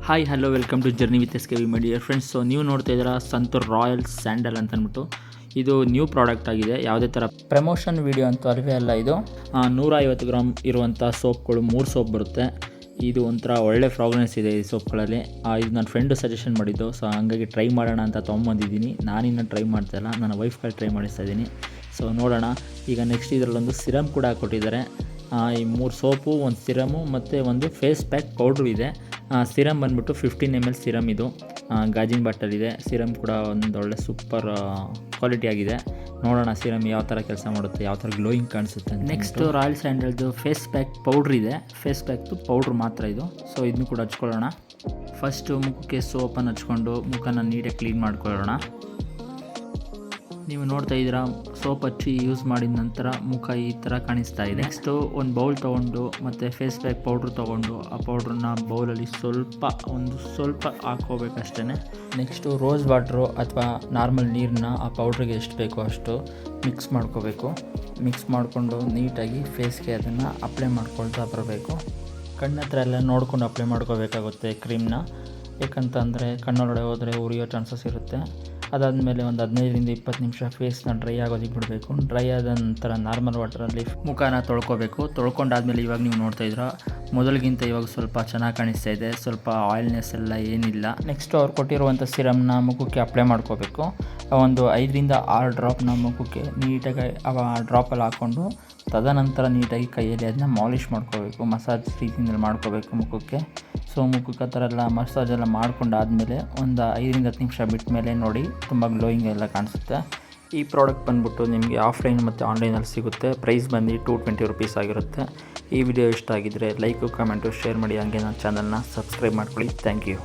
Hi hello welcome to journey with S K V my dear friends. So ನೀವು ನೋಡ್ತಾ ಇದ್ದೀರಾ santoor royal sandal ಅಂತ ಅಂದ್ಬಿಟ್ಟು. ಇದು ನ್ಯೂ ಪ್ರಾಡಕ್ಟ್ ಆಗಿದೆ, ಯಾವುದೇ ಥರ ಪ್ರಮೋಷನ್ ವೀಡಿಯೋ ಅಂತೂ ಅಲ್ವೇ ಅಲ್ಲ. ಇದು 150 ಗ್ರಾಮ್ ಇರುವಂಥ ಸೋಪ್ಗಳು 3 ಸೋಪ್ ಬರುತ್ತೆ. ಇದು ಒಂಥರ ಒಳ್ಳೆ ಫ್ರಾಗ್ರೆನ್ಸ್ ಇದೆ ಈ ಸೋಪ್ಗಳಲ್ಲಿ. ಇದು ನನ್ನ ಫ್ರೆಂಡು ಸಜೆಷನ್ ಮಾಡಿದ್ದು, ಸೊ ಹಂಗಾಗಿ ಟ್ರೈ ಮಾಡೋಣ ಅಂತ ತೊಗೊಂಬಂದಿದ್ದೀನಿ. ನಾನಿನ್ನು ಟ್ರೈ ಮಾಡ್ತಾಯಿಲ್ಲ, ನನ್ನ ವೈಫ್ಗಳು ಟ್ರೈ ಮಾಡಿಸ್ತಾ ಇದ್ದೀನಿ. ಸೊ ನೋಡೋಣ. ಈಗ ನೆಕ್ಸ್ಟ್ ಇದರಲ್ಲೊಂದು ಸಿರಮ್ ಕೂಡ ಕೊಟ್ಟಿದ್ದಾರೆ. ಈ 3 ಸೋಪು, ಒಂದು ಸಿರಮು ಮತ್ತು ಒಂದು ಫೇಸ್ ಪ್ಯಾಕ್ ಪೌಡ್ರು ಇದೆ. ಸಿರಮ್ ಬಂದುಬಿಟ್ಟು 15 ml ಸಿರಮ್. ಇದು ಗಾಜಿನ ಬಾಟಲಿದೆ. ಸಿರಮ್ ಕೂಡ ಒಂದು ಒಳ್ಳೆ ಸೂಪರ್ ಕ್ವಾಲಿಟಿ ಆಗಿದೆ. ನೋಡೋಣ ಸಿರಮ್ ಯಾವ ಥರ ಕೆಲಸ ಮಾಡುತ್ತೆ, ಯಾವ ಥರ ಗ್ಲೋಯಿಂಗ್ ಕಾಣಿಸುತ್ತೆ. ನೆಕ್ಸ್ಟ್ ರಾಯಲ್ ಸ್ಯಾಂಡಲ್ದು ಫೇಸ್ ಪ್ಯಾಕ್ ಪೌಡ್ರ್ ಇದೆ. ಫೇಸ್ ಪ್ಯಾಕ್ದು ಪೌಡ್ರ್ ಮಾತ್ರ ಇದು. ಸೊ ಇದನ್ನು ಕೂಡ ಹಚ್ಕೊಳ್ಳೋಣ. ಫಸ್ಟು ಮುಖಕ್ಕೆ ಸೋಪನ್ನು ಹಚ್ಕೊಂಡು ಮುಖನ ನೀಟಾಗಿ ಕ್ಲೀನ್ ಮಾಡ್ಕೊಳ್ಳೋಣ. ನೀವು ನೋಡ್ತಾ ಇದ್ದೀರಾ, ಸೋಪ್ ಹಚ್ಚಿ ಯೂಸ್ ಮಾಡಿದ ನಂತರ ಮುಖ ಈ ಥರ ಕಾಣಿಸ್ತಾ ಇದೆ. ನೆಕ್ಸ್ಟು ಒಂದು ಬೌಲ್ ತೊಗೊಂಡು ಮತ್ತು ಫೇಸ್ ಪ್ಯಾಕ್ ಪೌಡ್ರ್ ತೊಗೊಂಡು ಆ ಪೌಡ್ರನ್ನ ಬೌಲಲ್ಲಿ ಸ್ವಲ್ಪ ಹಾಕ್ಕೋಬೇಕಷ್ಟೇ. ನೆಕ್ಸ್ಟು ರೋಸ್ ವಾಟ್ರು ಅಥವಾ ನಾರ್ಮಲ್ ನೀರನ್ನ ಆ ಪೌಡ್ರಿಗೆ ಎಷ್ಟು ಬೇಕೋ ಅಷ್ಟು ಮಿಕ್ಸ್ ಮಾಡ್ಕೋಬೇಕು. ಮಿಕ್ಸ್ ಮಾಡಿಕೊಂಡು ನೀಟಾಗಿ ಫೇಸ್ಗೆ ಅದನ್ನು ಅಪ್ಲೈ ಮಾಡ್ಕೊಳ್ತಾ ಬರಬೇಕು. ಕಣ್ಣತ್ರ ಎಲ್ಲ ನೋಡ್ಕೊಂಡು ಅಪ್ಲೈ ಮಾಡ್ಕೋಬೇಕಾಗುತ್ತೆ ಕ್ರೀಮ್ನ. ಯಾಕಂತಂದರೆ ಕಣ್ಣೊಳಗಡೆ ಹೋದರೆ ಉರಿಯೋ ಚಾನ್ಸಸ್ ಇರುತ್ತೆ. ಅದಾದಮೇಲೆ ಒಂದು 15-20 ನಿಮಿಷ ಫೇಸ್ನ ಡ್ರೈ ಆಗೋದಕ್ಕೆ ಬಿಡಬೇಕು. ಡ್ರೈ ಆದ ನಂತರ ನಾರ್ಮಲ್ ವಾಟರಲ್ಲಿ ಮುಖನ ತೊಳ್ಕೊಬೇಕು. ತೊಳ್ಕೊಂಡಾದ್ಮೇಲೆ ಇವಾಗ ನೀವು ನೋಡ್ತಾ ಇದ್ದೀರಾ, ಮೊದಲಿಗಿಂತ ಇವಾಗ ಸ್ವಲ್ಪ ಚೆನ್ನಾಗಿ ಕಾಣಿಸ್ತಾ ಇದೆ. ಸ್ವಲ್ಪ ಆಯಿಲ್ನೆಸ್ ಎಲ್ಲ ಏನಿಲ್ಲ. ನೆಕ್ಸ್ಟ್ ಅವ್ರು ಕೊಟ್ಟಿರುವಂಥ ಸಿರಮ್ನ ಮುಖಕ್ಕೆ ಅಪ್ಲೈ ಮಾಡ್ಕೋಬೇಕು. ಒಂದು 5-6 ಡ್ರಾಪ್ನ ಮುಖಕ್ಕೆ ನೀಟಾಗಿ ಆ ಡ್ರಾಪಲ್ಲಿ ಹಾಕ್ಕೊಂಡು ತದನಂತರ ನೀಟಾಗಿ ಕೈಯಲ್ಲಿ ಅದನ್ನ ಮಾಲಿಷ್ ಮಾಡ್ಕೋಬೇಕು. ಮಸಾಜ್ ರೀತಿಯಲ್ಲಿ ಮಾಡ್ಕೋಬೇಕು ಮುಖಕ್ಕೆ. ಸೊ ಮುಖಕ್ಕೆ ಆ ಥರ ಎಲ್ಲ ಮಸಾಜೆಲ್ಲ ಮಾಡ್ಕೊಂಡಾದಮೇಲೆ ಒಂದು 5-10 ನಿಮಿಷ ಬಿಟ್ಟ ಮೇಲೆ ನೋಡಿ ತುಂಬ ಗ್ಲೋಯಿಂಗ್ ಎಲ್ಲ ಕಾಣಿಸುತ್ತೆ. ಈ ಪ್ರಾಡಕ್ಟ್ ಬಂದುಬಿಟ್ಟು ನಿಮಗೆ ಆಫ್ಲೈನ್ ಮತ್ತು ಆನ್ಲೈನಲ್ಲಿ ಸಿಗುತ್ತೆ. ಪ್ರೈಸ್ ಬಂದು 220 ರುಪೀಸ್ ಆಗಿರುತ್ತೆ. ಈ ವಿಡಿಯೋ ಇಷ್ಟ ಆಗಿದ್ದರೆ ಲೈಕು, ಕಮೆಂಟು, ಶೇರ್ ಮಾಡಿ. ಹಾಗೆ ನನ್ನ ಚಾನಲ್ನ ಸಬ್ಸ್ಕ್ರೈಬ್ ಮಾಡ್ಕೊಳ್ಳಿ. Thank you.